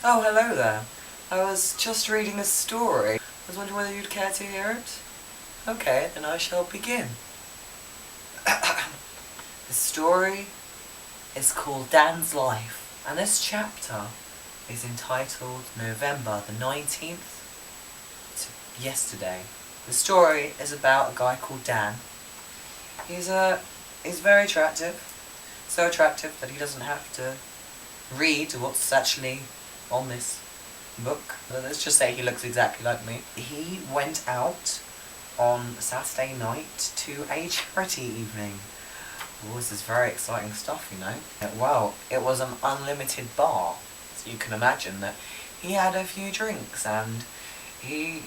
Oh, hello there. I was just reading a story. I was wondering whether you'd care to hear it? Okay, then I shall begin. The story is called Dan's Life, and this chapter is entitled November the 19th to yesterday. The story is about a guy called Dan. He's very attractive. So attractive that he doesn't have to read what's actually on this book. Let's just say he looks exactly like me. He went out on Saturday night to a charity evening. Oh, this is very exciting stuff, you know. Well, it was an unlimited bar, so you can imagine that he had a few drinks and he,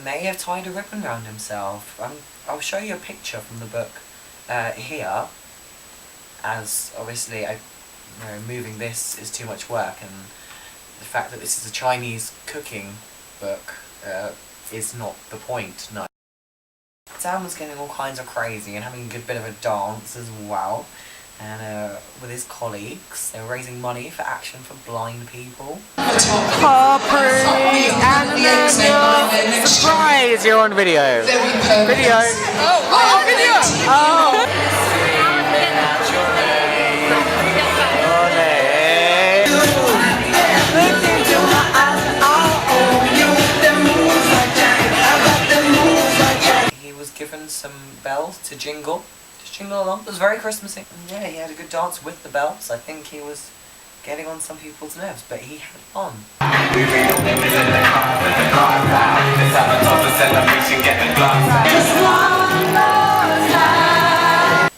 may have tied a ribbon around himself. I'll show you a picture from the book here, as obviously moving this is too much work, and the fact that this is a Chinese cooking book is not the point, no. Dan was getting all kinds of crazy and having a good bit of a dance as well, and with his colleagues. They were raising money for Action for Blind People. Harpreet and Amanda, surprise! You're on video. Video. Oh, video! Oh! Given some bells to jingle. Just jingle along. It was very Christmassy. And yeah, he had a good dance with the bells. I think he was getting on some people's nerves, but he had fun.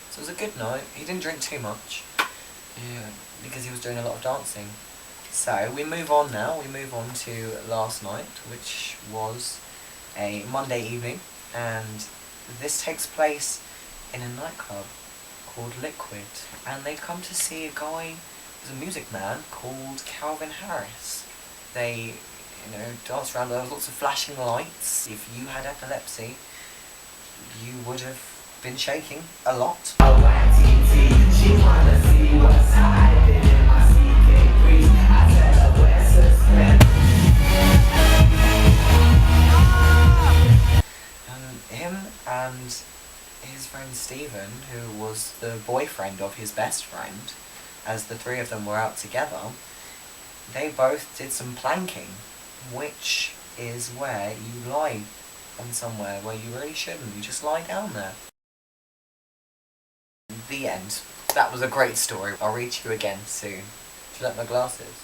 So it was a good night. He didn't drink too much. Yeah, because he was doing a lot of dancing. So we move on now. We move on to last night, which was a Monday evening, and this takes place in a nightclub called Liquid, and they'd come to see a guy who's a music man called Calvin Harris. They, danced around. There was lots of flashing lights. If you had epilepsy, you would have been shaking a lot. Him and his friend Stephen, who was the boyfriend of his best friend, as the three of them were out together, they both did some planking, which is where you lie on somewhere where you really shouldn't. You just lie down there. The end. That was a great story. I'll read you again soon. Do you like my glasses?